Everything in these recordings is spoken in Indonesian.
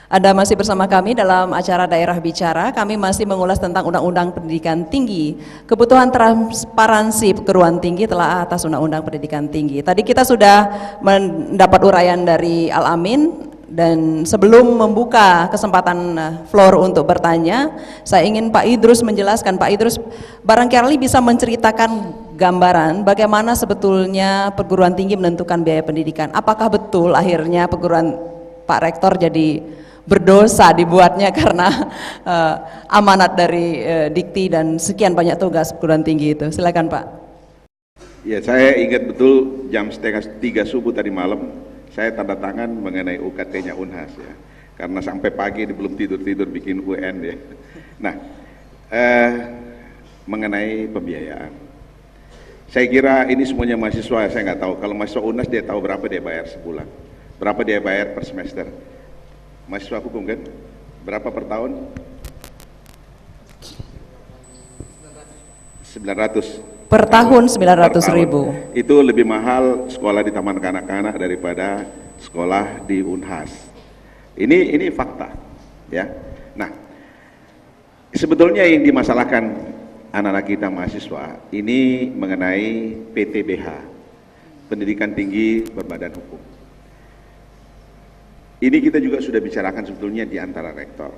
Anda masih bersama kami dalam acara Daerah Bicara. Kami masih mengulas tentang Undang-Undang Pendidikan Tinggi. Kebutuhan transparansi perguruan tinggi telah atas Undang-Undang Pendidikan Tinggi. Tadi kita sudah mendapat uraian dari Al-Amin, dan sebelum membuka kesempatan floor untuk bertanya, saya ingin Pak Idrus menjelaskan. Pak Idrus barangkali bisa menceritakan gambaran bagaimana sebetulnya perguruan tinggi menentukan biaya pendidikan. Apakah betul akhirnya perguruan Pak Rektor jadi berdosa dibuatnya karena amanat dari Dikti dan sekian banyak tugas perguruan tinggi itu? Silakan Pak. Ya, saya ingat betul jam 2:30 subuh tadi malam saya tanda tangan mengenai UKT-nya Unhas ya, karena sampai pagi ini belum tidur-tidur bikin UN ya. Nah, mengenai pembiayaan, saya kira ini semuanya mahasiswa, saya nggak tahu. Kalau mahasiswa Unhas dia tahu berapa dia bayar sebulan, berapa dia bayar per semester. Mahasiswa hukum kan, berapa per tahun? 900 per tahun, 900.000. Itu lebih mahal sekolah di taman kanak-kanak daripada sekolah di Unhas. Ini fakta ya. Nah, sebetulnya yang dimasalahkan anak-anak kita mahasiswa ini mengenai PTBH, Pendidikan Tinggi Berbadan Hukum. Ini kita juga sudah bicarakan sebetulnya di antara rektor.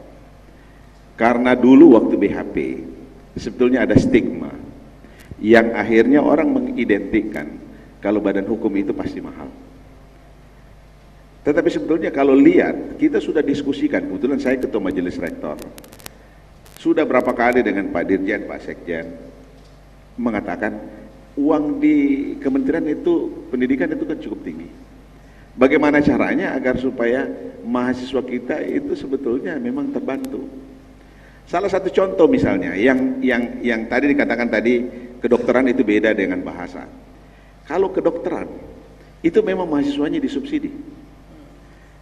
Karena dulu waktu BHP sebetulnya ada stigma yang akhirnya orang mengidentikan kalau badan hukum itu pasti mahal. Tetapi sebetulnya kalau lihat, kita sudah diskusikan, kebetulan saya ketua majelis rektor, sudah berapa kali dengan Pak Dirjen, Pak Sekjen, mengatakan uang di kementerian itu, pendidikan itu kan cukup tinggi. Bagaimana caranya agar supaya mahasiswa kita itu sebetulnya memang terbantu. Salah satu contoh misalnya, yang tadi dikatakan tadi, kedokteran itu beda dengan bahasa. Kalau kedokteran, itu memang mahasiswanya disubsidi.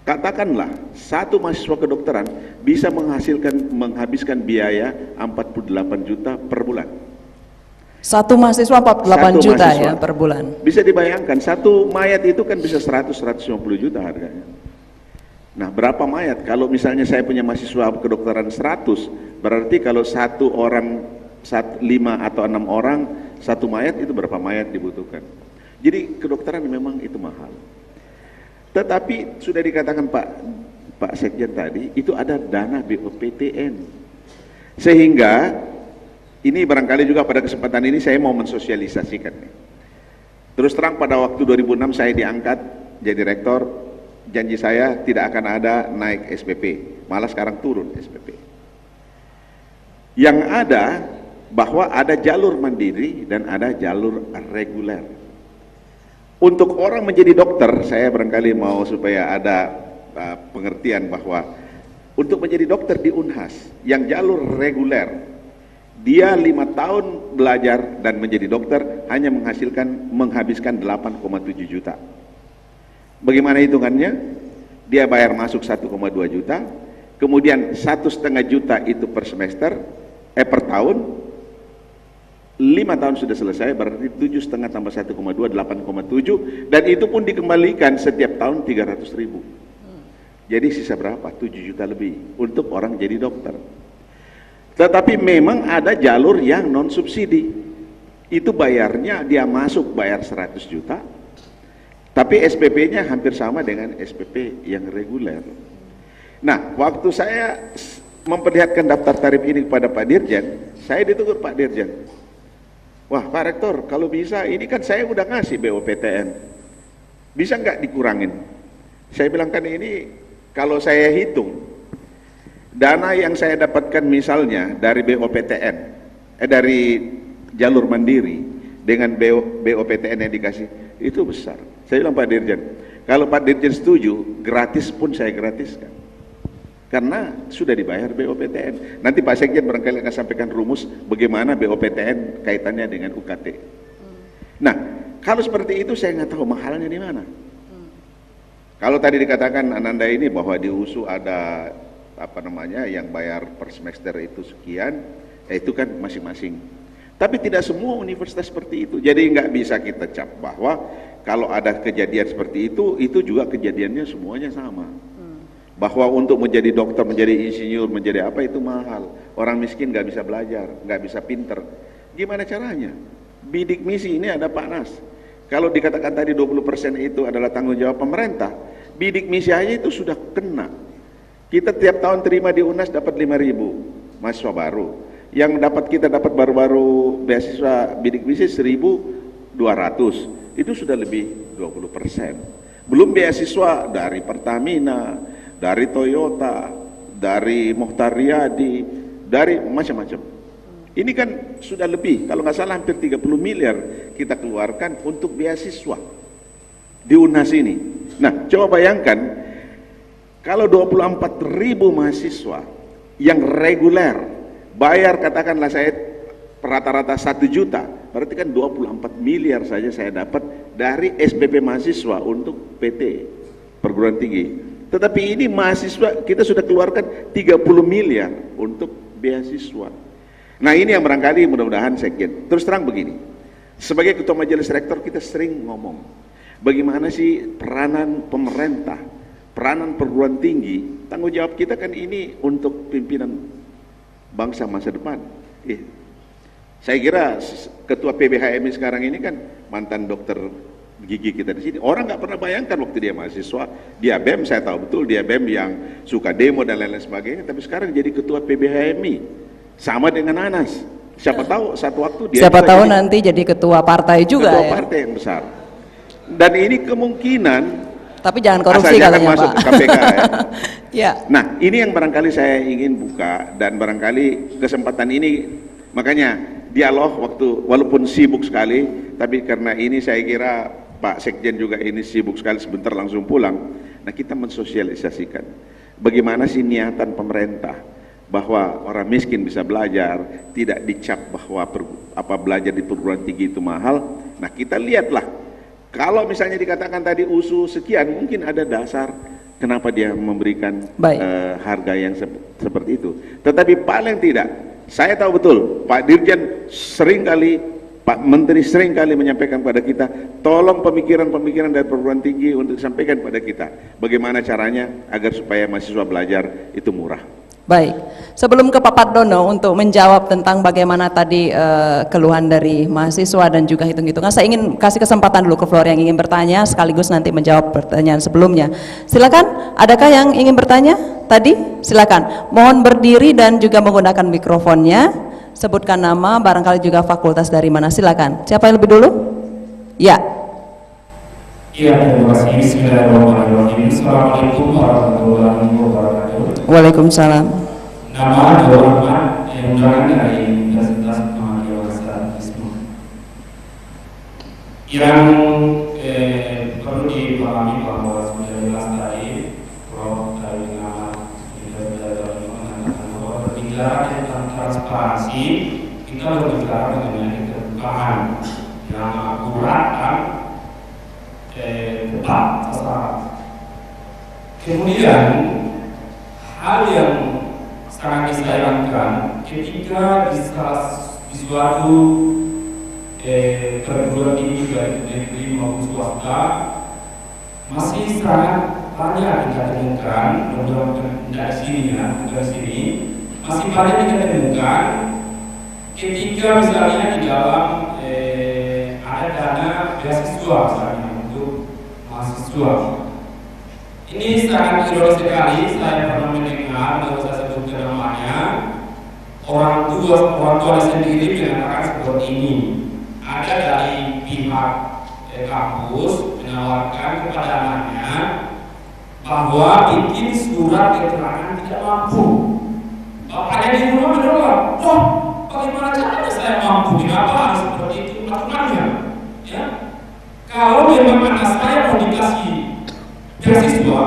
Katakanlah, satu mahasiswa kedokteran bisa menghabiskan biaya 48 juta per bulan. Satu mahasiswa 48 juta ya per bulan. Bisa dibayangkan, satu mayat itu kan bisa 100-150 juta harganya. Nah, berapa mayat? Kalau misalnya saya punya mahasiswa kedokteran 100, berarti kalau satu orang 5 atau 6 orang, satu mayat itu berapa mayat dibutuhkan. Jadi kedokteran memang itu mahal. Tetapi sudah dikatakan Pak Sekjen tadi, itu ada dana BOPTN. Sehingga ini barangkali juga pada kesempatan ini saya mau mensosialisasikan. Terus terang pada waktu 2006 saya diangkat jadi rektor, janji saya tidak akan ada naik SPP, malah sekarang turun SPP. Yang ada bahwa ada jalur mandiri dan ada jalur reguler. Untuk orang menjadi dokter, saya barangkali mau supaya ada pengertian bahwa untuk menjadi dokter di Unhas, yang jalur reguler, dia 5 tahun belajar dan menjadi dokter hanya menghabiskan 8,7 juta. Bagaimana hitungannya? Dia bayar masuk 1,2 juta, kemudian 1,5 juta itu per semester, per tahun. 5 tahun sudah selesai, berarti 7,5 tambah 1,2, 8,7, dan itu pun dikembalikan setiap tahun 300.000. Jadi sisa berapa? 7 juta lebih untuk orang jadi dokter. Tetapi memang ada jalur yang non subsidi. Itu bayarnya dia masuk bayar 100 juta, tapi SPP-nya hampir sama dengan SPP yang reguler. Nah, waktu saya memperlihatkan daftar tarif ini kepada Pak Dirjen, saya ditegur Pak Dirjen. Wah Pak Rektor, kalau bisa, ini kan saya udah ngasih BOPTN, bisa nggak dikurangin? Saya bilang kan ini kalau saya hitung, dana yang saya dapatkan misalnya dari BOPTN, dari jalur mandiri dengan BOPTN yang dikasih, itu besar. Saya bilang Pak Dirjen, kalau Pak Dirjen setuju, gratis pun saya gratiskan. Karena sudah dibayar BOPTN. Nanti Pak Sekjen barangkali akan sampaikan rumus bagaimana BOPTN kaitannya dengan UKT. Nah, kalau seperti itu saya nggak tahu mahalnya di mana. Kalau tadi dikatakan Ananda ini bahwa di USU ada yang bayar per semester itu sekian, itu kan masing-masing. Tapi tidak semua universitas seperti itu. Jadi nggak bisa kita cap bahwa kalau ada kejadian seperti itu juga kejadiannya semuanya sama. bahwa untuk menjadi dokter, menjadi insinyur, menjadi apa itu mahal. Orang miskin nggak bisa belajar, nggak bisa pinter. Gimana caranya? Bidik misi ini ada Pak Nas. Kalau dikatakan tadi 20% itu adalah tanggung jawab pemerintah, bidik misi aja itu sudah kena. Kita tiap tahun terima di UNAS dapat 5.000 mahasiswa baru. Yang kita dapat baru-baru beasiswa bidik misi 1.200. Itu sudah lebih 20%. Belum beasiswa dari Pertamina, dari Toyota, dari Mokhtar Riyadi, dari macam-macam. Ini kan sudah lebih, kalau nggak salah hampir 30 miliar kita keluarkan untuk beasiswa di UNAS ini. Nah, coba bayangkan kalau 24.000 mahasiswa yang reguler bayar, katakanlah saya rata-rata 1 juta, berarti kan 24 miliar saja saya dapat dari SPP mahasiswa untuk PT perguruan tinggi. Tetapi ini mahasiswa kita sudah keluarkan 30 miliar untuk beasiswa. Nah, ini yang barangkali mudah-mudahan Sekjen. Terus terang begini, sebagai ketua majelis rektor kita sering ngomong, bagaimana sih peranan pemerintah, peranan perguruan tinggi, tanggung jawab kita kan ini untuk pimpinan bangsa masa depan. Saya kira ketua PBHMI sekarang ini kan mantan dokter gigi kita di sini. Orang nggak pernah bayangkan waktu dia mahasiswa, dia BEM, saya tahu betul dia BEM yang suka demo dan lain-lain sebagainya, tapi sekarang jadi ketua PBHMI sama dengan Anas. Siapa tahu satu waktu dia nanti jadi ketua partai juga, ketua partai yang besar. Dan ini kemungkinan, tapi jangan korupsi katanya masuk Pak. ke KPK ya. Ya. Nah, ini yang barangkali saya ingin buka, dan barangkali kesempatan ini, makanya dialog waktu walaupun sibuk sekali, tapi karena ini saya kira Pak Sekjen juga ini sibuk sekali, sebentar langsung pulang. Nah, kita mensosialisasikan bagaimana sih niatan pemerintah bahwa orang miskin bisa belajar, tidak dicap bahwa belajar di perguruan tinggi itu mahal. Nah, kita lihatlah, kalau misalnya dikatakan tadi USU sekian, mungkin ada dasar kenapa dia memberikan harga yang seperti itu. Tetapi paling tidak, saya tahu betul Pak Dirjen seringkali, Pak Menteri seringkali menyampaikan pada kita, tolong pemikiran-pemikiran dari perguruan tinggi untuk disampaikan pada kita, bagaimana caranya agar supaya mahasiswa belajar itu murah. Baik, sebelum ke Pak Pardono untuk menjawab tentang bagaimana tadi keluhan dari mahasiswa dan juga hitung-hitungan, saya ingin kasih kesempatan dulu ke Flor yang ingin bertanya sekaligus nanti menjawab pertanyaan sebelumnya. Silakan, adakah yang ingin bertanya tadi? Silakan, mohon berdiri dan juga menggunakan mikrofonnya, sebutkan nama, barangkali juga fakultas dari mana. Silakan, siapa yang lebih dulu? Ya. Iya, terima kasih. Bismillahirrahmanirrahim. Assalamualaikum warahmatullahi wabarakatuh. Waalaikumsalam. Nama Abdul Rahman, undangan dari Universitas Muhammadiyah Wasat Wisma. Yang perlu dipahami bahwa sudah jelas tadi, Prof. dari nama Universitas mengatakan bahwa berbicara tentang transparansi, kita berbicara mengenai keterbukaan yang akurat dan tepat sasaran. Kemudian hal yang sangat disayangkan ketika di suatu perguruan tinggi baik negeri maupun swasta masih sangat banyak kita temukan, dari sini ya, dari sini masih banyak kita temukan ketika misalnya di dalam ada dana beasiswa misalnya untuk mahasiswa. Ini sangat ironis sekali, saya pernah mendengar, kalau saya sebutkan namanya, orang tua sendiri mengatakan seperti ini. Ada dari pihak kampus menawarkan kepada anaknya bahwa bikin surat keterangan tidak mampu. Bapaknya di rumah menolak, oh bagaimana caranya saya mampu, kenapa harus seperti itu aturannya? Ya? Kalau memang anak saya mau dikasih beasiswa,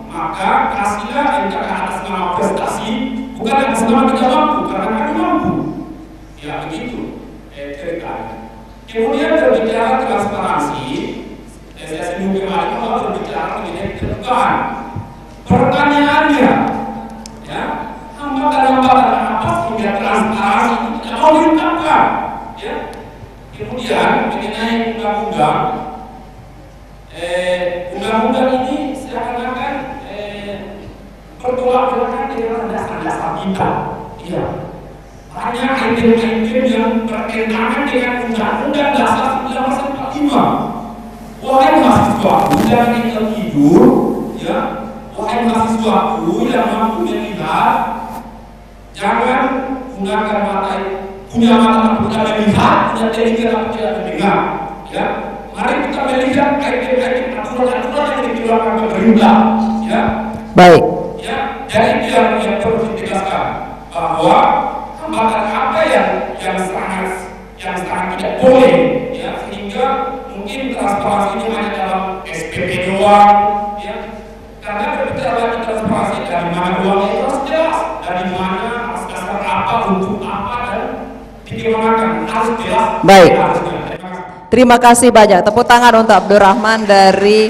maka kasihlah NKK atas nama prestasi, bukan atas nama tidak mampu, karena kami mampu. Ya begitu ceritanya. Kemudian berbicara transparansi, saya singgung kemarin bahwa berbicara mengenai keterbukaan. Pertanyaannya, ya, hambatan-hambatan apa sehingga transparansi itu tidak mau diungkapkan? Ya. Kemudian mengenai undang-undang ini seakan-akan dasar kita. Iya. Banyak item-item yang bertentangan dengan Undang-Undang Dasar 1945. Wahai mahasiswaku yang ingin tidur, ya, wahai mahasiswaku yang mampu melihat, jangan gunakan punya mata tapi tidak melihat, punya telinga tapi tidak mendengar. Ya, mari kita melihat item-item aturan-aturan yang dikeluarkan pemerintah. Ya, Baik. ya, jadi itu yang perlu ditegaskan bahwa hambatan apa yang sangat tidak boleh, ya, sehingga mungkin transparansi itu hanya dalam SPP doang, ya, karena berbicara lagi transparansi dari mana uangnya itu harus jelas, dari mana, atas dasar apa, untuk apa, dan dikembangkan harus jelas. Baik. Harus jelas. Terima kasih banyak. Tepuk tangan untuk Abdurrahman dari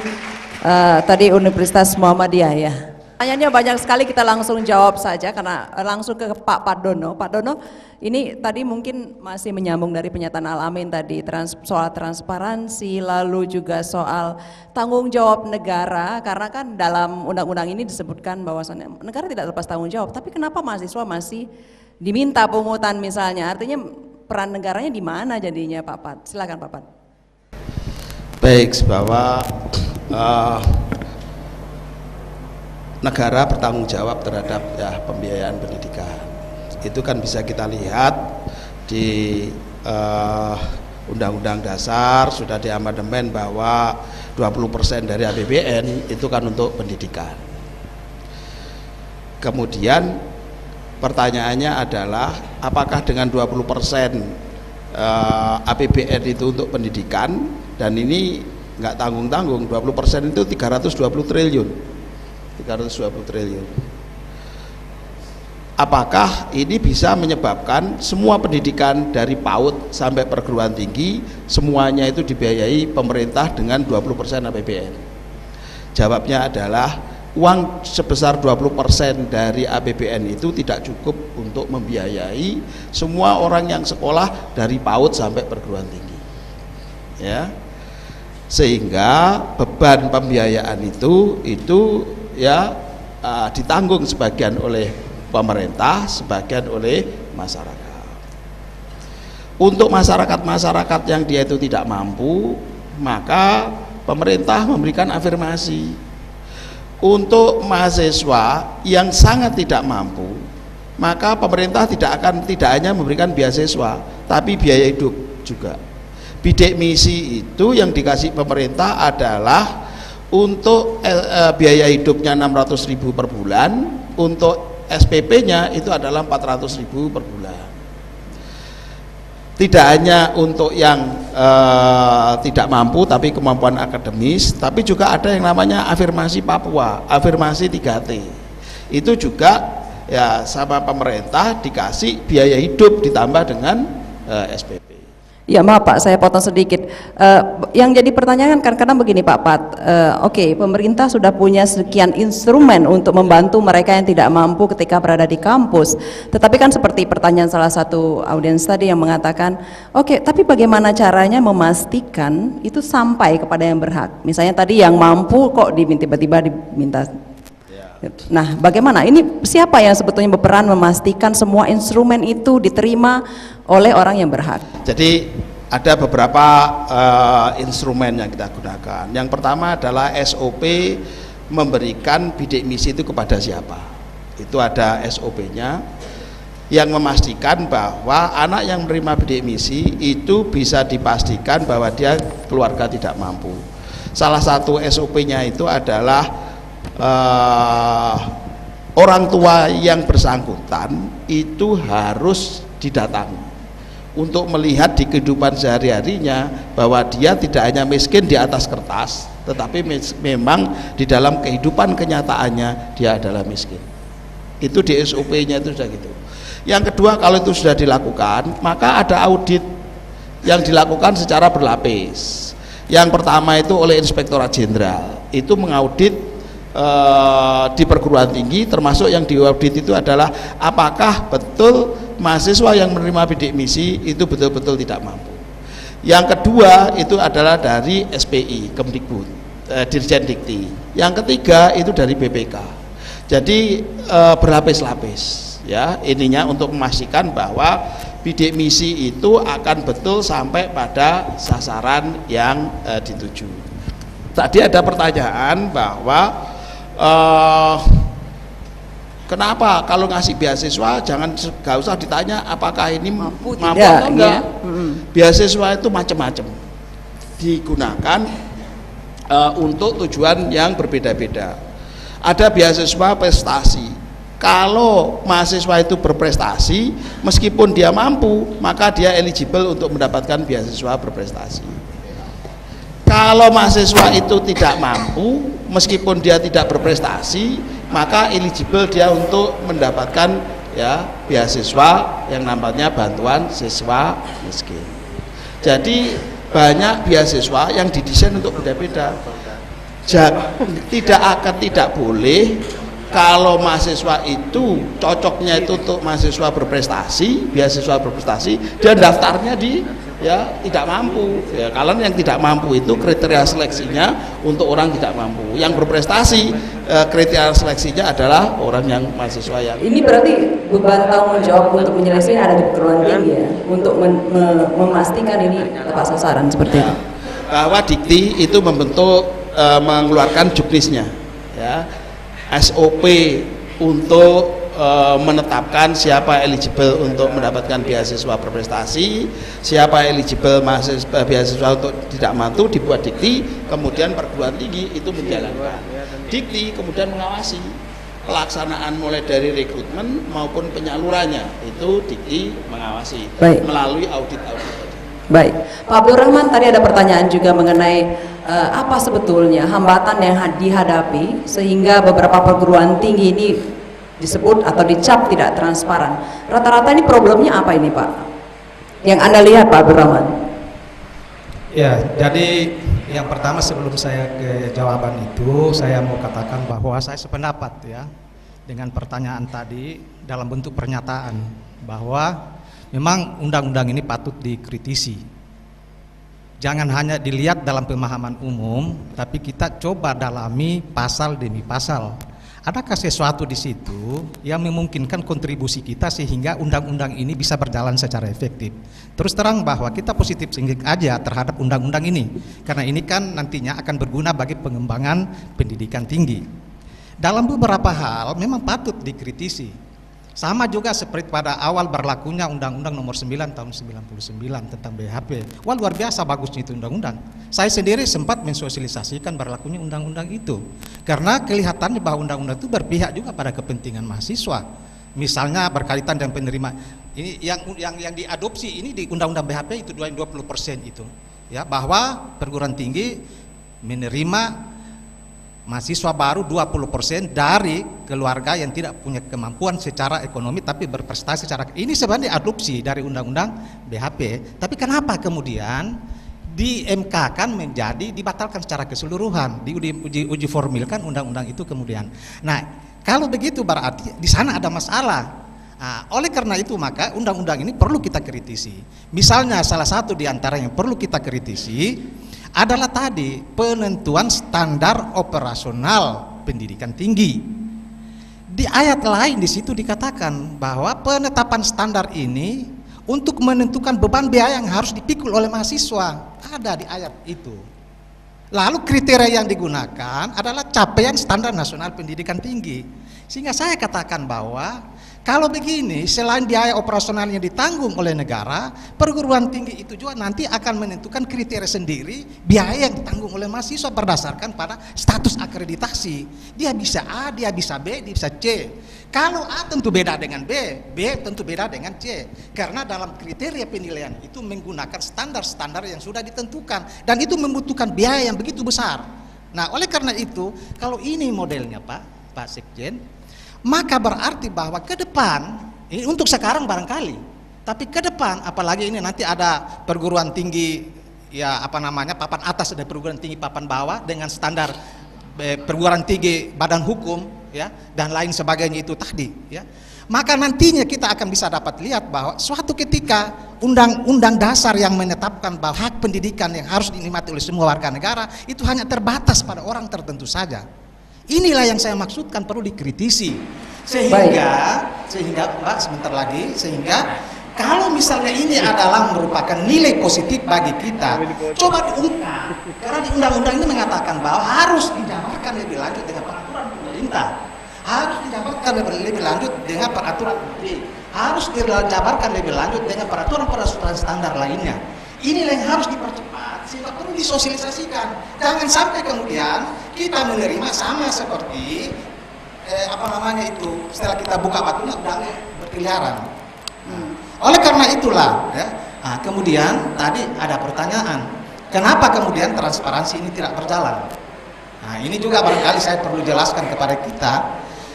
tadi Universitas Muhammadiyah ya. Pertanyaannya banyak sekali, kita langsung jawab saja karena langsung ke Pak Pardono. Pak Dono, ini tadi mungkin masih menyambung dari pernyataan Al-Amin tadi soal transparansi, lalu juga soal tanggung jawab negara, karena kan dalam undang-undang ini disebutkan bahwasannya negara tidak lepas tanggung jawab, tapi kenapa mahasiswa masih diminta pungutan misalnya? Artinya peran negaranya di mana jadinya Pak Pat? Silakan Pak Pat. Baik, bahwa negara bertanggung jawab terhadap ya pembiayaan pendidikan. Itu kan bisa kita lihat di Undang-Undang Dasar sudah diamandemen bahwa 20% dari APBN itu kan untuk pendidikan. Kemudian pertanyaannya adalah apakah dengan 20% APBN itu untuk pendidikan, dan ini nggak tanggung-tanggung, 20% itu 320 triliun. Apakah ini bisa menyebabkan semua pendidikan dari PAUD sampai perguruan tinggi semuanya itu dibiayai pemerintah dengan 20% APBN? Jawabnya adalah uang sebesar 20% dari APBN itu tidak cukup untuk membiayai semua orang yang sekolah dari PAUD sampai perguruan tinggi. Ya. Sehingga beban pembiayaan itu ya ditanggung sebagian oleh pemerintah, sebagian oleh masyarakat. Untuk masyarakat yang dia itu tidak mampu, maka pemerintah memberikan afirmasi. Untuk mahasiswa yang sangat tidak mampu, maka pemerintah tidak hanya memberikan beasiswa, tapi biaya hidup juga. Bidik misi itu yang dikasih pemerintah adalah untuk biaya hidupnya 600.000 per bulan, untuk SPP-nya itu adalah 400.000 per bulan. Tidak hanya untuk yang tidak mampu tapi kemampuan akademis, tapi juga ada yang namanya afirmasi Papua, afirmasi 3T. Itu juga ya sama pemerintah dikasih biaya hidup ditambah dengan SPP. Ya maaf Pak, saya potong sedikit. Yang jadi pertanyaan kan kadang begini Pak Pat, oke, pemerintah sudah punya sekian instrumen untuk membantu mereka yang tidak mampu ketika berada di kampus. Tetapi kan seperti pertanyaan salah satu audiens tadi yang mengatakan, oke, tapi bagaimana caranya memastikan itu sampai kepada yang berhak? Misalnya tadi yang mampu kok tiba-tiba diminta. Nah, bagaimana? Ini siapa yang sebetulnya berperan memastikan semua instrumen itu diterima oleh orang yang berhak? Jadi ada beberapa instrumen yang kita gunakan. Yang pertama adalah SOP memberikan bidik misi itu kepada siapa. Itu ada SOP-nya yang memastikan bahwa anak yang menerima bidik misi itu bisa dipastikan bahwa dia keluarga tidak mampu. Salah satu SOP-nya itu adalah orang tua yang bersangkutan itu harus didatangi untuk melihat di kehidupan sehari-harinya bahwa dia tidak hanya miskin di atas kertas, tetapi memang di dalam kehidupan kenyataannya dia adalah miskin. Itu di SOP-nya itu sudah gitu. Yang kedua, kalau itu sudah dilakukan, maka ada audit yang dilakukan secara berlapis. Yang pertama itu oleh Inspektorat Jenderal, itu mengaudit di perguruan tinggi, termasuk yang diaudit itu adalah apakah betul mahasiswa yang menerima bidik misi itu betul-betul tidak mampu. Yang kedua itu adalah dari SPI, Kemdikbud, Dirjen Dikti. Yang ketiga itu dari BPK. Jadi berlapis-lapis. ya ininya untuk memastikan bahwa bidik misi itu akan betul sampai pada sasaran yang dituju. Tadi ada pertanyaan bahwa kenapa kalau ngasih beasiswa gak usah ditanya apakah ini mampu atau enggak. Beasiswa itu macam-macam, digunakan untuk tujuan yang berbeda-beda. Ada beasiswa prestasi. Kalau mahasiswa itu berprestasi, meskipun dia mampu, maka dia eligible untuk mendapatkan beasiswa berprestasi. Kalau mahasiswa itu tidak mampu, meskipun dia tidak berprestasi, maka eligible dia untuk mendapatkan ya beasiswa yang namanya bantuan siswa miskin. Jadi banyak beasiswa yang didesain untuk beda-beda. Tidak boleh kalau mahasiswa itu cocoknya itu untuk mahasiswa berprestasi, beasiswa berprestasi, dan daftarnya di ya tidak mampu. Ya, kalau yang tidak mampu itu kriteria seleksinya untuk orang tidak mampu. Yang berprestasi kriteria seleksinya adalah orang yang mahasiswa yang. Ini berarti beban tanggung jawab untuk menyeleksi ada di perguruan tinggi ya, untuk memastikan ini tepat sasaran seperti itu. Bahwa Dikti itu mengeluarkan juknisnya, ya. SOP untuk menetapkan siapa eligible untuk mendapatkan beasiswa berprestasi, siapa eligible beasiswa untuk tidak mampu, dibuat Dikti, kemudian perguruan tinggi itu menjalankan. Dikti kemudian mengawasi pelaksanaan mulai dari rekrutmen maupun penyalurannya, itu Dikti mengawasi. Baik. Melalui audit-audit. Baik, Pak Abdul Rahman, tadi ada pertanyaan juga mengenai apa sebetulnya hambatan yang dihadapi sehingga beberapa perguruan tinggi ini disebut atau dicap tidak transparan. Rata-rata ini problemnya apa ini Pak? Yang Anda lihat Pak Abdul Rahman? Ya, jadi yang pertama sebelum saya ke jawaban itu, saya mau katakan bahwa saya sependapat ya dengan pertanyaan tadi dalam bentuk pernyataan bahwa memang undang-undang ini patut dikritisi. Jangan hanya dilihat dalam pemahaman umum, tapi kita coba dalami pasal demi pasal. Adakah sesuatu di situ yang memungkinkan kontribusi kita sehingga undang-undang ini bisa berjalan secara efektif? Terus terang bahwa kita positif singgih aja terhadap undang-undang ini, karena ini kan nantinya akan berguna bagi pengembangan pendidikan tinggi. Dalam beberapa hal memang patut dikritisi. Sama juga seperti pada awal berlakunya Undang-Undang Nomor 9 Tahun 99 tentang BHP. Wah, luar biasa bagusnya itu undang-undang. Saya sendiri sempat mensosialisasikan berlakunya undang-undang itu, karena kelihatannya bahwa undang-undang itu berpihak juga pada kepentingan mahasiswa. Misalnya berkaitan dengan penerima ini yang diadopsi ini di Undang-Undang BHP itu 20% itu, ya, bahwa perguruan tinggi menerima mahasiswa baru 20% dari keluarga yang tidak punya kemampuan secara ekonomi tapi berprestasi secara ini sebenarnya adopsi dari undang-undang BHP. Tapi kenapa kemudian di MK kan menjadi dibatalkan secara keseluruhan, diuji formilkan undang-undang itu kemudian. Nah, kalau begitu berarti di sana ada masalah. Nah, oleh karena itu maka undang-undang ini perlu kita kritisi. Misalnya salah satu di antara yang perlu kita kritisi adalah tadi penentuan standar operasional pendidikan tinggi. Di ayat lain di situ dikatakan bahwa penetapan standar ini untuk menentukan beban biaya yang harus dipikul oleh mahasiswa. Ada di ayat itu. Lalu kriteria yang digunakan adalah capaian standar nasional pendidikan tinggi. Sehingga saya katakan bahwa kalau begini, selain biaya operasional yang ditanggung oleh negara, perguruan tinggi itu juga nanti akan menentukan kriteria sendiri biaya yang ditanggung oleh mahasiswa berdasarkan pada status akreditasi. Dia bisa A, dia bisa B, dia bisa C. Kalau A tentu beda dengan B, B tentu beda dengan C. Karena dalam kriteria penilaian itu menggunakan standar-standar yang sudah ditentukan, dan itu membutuhkan biaya yang begitu besar. Nah, oleh karena itu, kalau ini modelnya Pak Sekjen, maka berarti bahwa ke depan, ini untuk sekarang barangkali, tapi ke depan apalagi ini nanti ada perguruan tinggi ya papan atas, ada perguruan tinggi papan bawah dengan standar perguruan tinggi badan hukum ya dan lain sebagainya itu tadi ya. Maka nantinya kita akan bisa dapat lihat bahwa suatu ketika undang-undang dasar yang menetapkan bahwa hak pendidikan yang harus dinikmati oleh semua warga negara itu hanya terbatas pada orang tertentu saja. Inilah yang saya maksudkan perlu dikritisi. Sehingga Mbak sebentar lagi, sehingga kalau misalnya ini adalah merupakan nilai positif bagi kita, coba diungkap. Karena di undang-undang ini mengatakan bahwa harus dijabarkan lebih lanjut dengan peraturan pemerintah, harus dijabarkan lebih lanjut dengan peraturan menteri, harus dijabarkan lebih lanjut dengan peraturan standar lainnya. Inilah yang harus dipercepat sehingga perlu disosialisasikan. Jangan sampai kemudian kita menerima sama seperti setelah kita buka batunya udangnya berkeliaran. Oleh karena itulah kemudian tadi ada pertanyaan, kenapa kemudian transparansi ini tidak berjalan? Nah, ini juga barangkali saya perlu jelaskan kepada kita.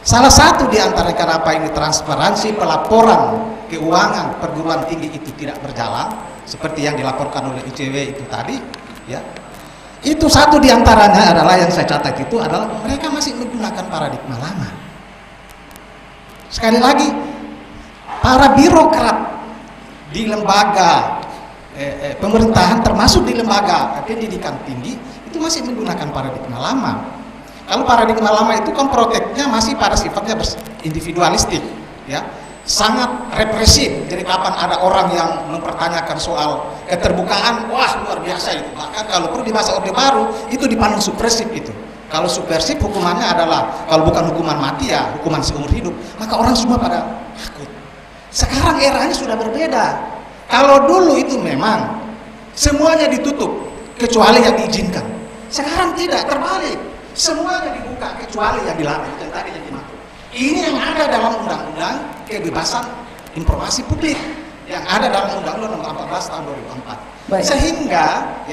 Salah satu di antara kenapa ini transparansi pelaporan keuangan perguruan tinggi itu tidak berjalan seperti yang dilaporkan oleh ICW itu tadi, ya. Itu satu di antaranya adalah yang saya catat itu adalah mereka masih menggunakan paradigma lama. Sekali lagi, para birokrat di lembaga pemerintahan termasuk di lembaga pendidikan tinggi itu masih menggunakan paradigma lama. Kalau paradigma lama itu kan proteknya masih pada sifatnya individualistik, ya, sangat represif. Jadi kapan ada orang yang mempertanyakan soal keterbukaan, wah luar biasa itu. Bahkan kalau perlu di masa Orde Baru itu dipandang subversif itu. Kalau subversif hukumannya adalah kalau bukan hukuman mati ya hukuman seumur hidup. Maka orang semua pada takut. Sekarang eranya sudah berbeda. Kalau dulu itu memang semuanya ditutup kecuali yang diizinkan. Sekarang tidak, terbalik. Semuanya dibuka kecuali yang dilarang, yang tadi yang dimaksud. Ini yang ada dalam Undang-Undang Kebebasan Informasi Publik yang ada dalam Undang-Undang Nomor 14 Tahun 2004. Baik.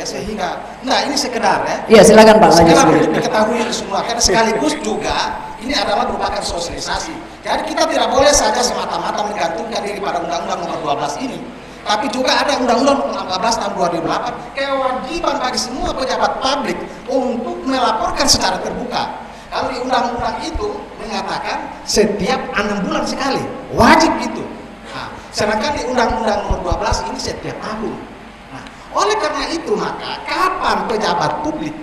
Sehingga, nah ini sekedar ya. Iya, silakan Pak. Sekedar untuk diketahui semua, karena sekaligus juga ini adalah merupakan sosialisasi. Jadi kita tidak boleh saja semata-mata menggantungkan diri pada Undang-Undang Nomor 12 ini, tapi juga ada Undang-Undang Nomor 14 Tahun 2008 kewajiban bagi semua pejabat publik untuk melaporkan secara terbuka. Kalau di undang-undang itu mengatakan setiap 6 bulan sekali, wajib itu. Nah, sedangkan di Undang-Undang Nomor 12 ini setiap tahun. Nah, oleh karena itu maka kapan pejabat publik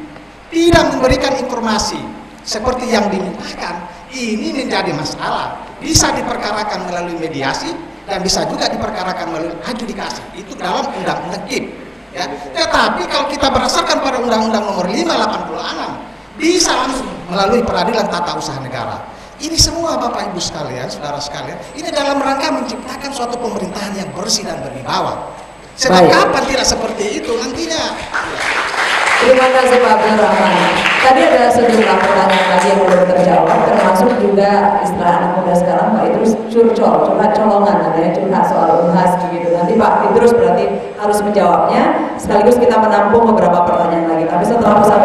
tidak memberikan informasi seperti yang dimintakan, ini menjadi masalah. Bisa diperkarakan melalui mediasi dan bisa juga diperkarakan melalui adjudikasi. Itu dalam Undang-Undang KIP. Ya. Tetapi kalau kita berdasarkan pada Undang-Undang Nomor 5/86 bisa langsung melalui peradilan tata usaha negara. Ini semua Bapak Ibu sekalian, saudara sekalian, ini dalam rangka menciptakan suatu pemerintahan yang bersih dan berwibawa. Sebab kapan tidak seperti itu nantinya? Terima kasih Pak Abdul Rahman. Tadi ada sejumlah pertanyaan lagi yang belum terjawab, termasuk juga istilah anak muda sekarang Pak Idrus curhat colongan, namanya curhat soal Unhas gitu. Nanti Pak Idrus berarti harus menjawabnya, sekaligus kita menampung beberapa pertanyaan lagi. Tapi setelah pesan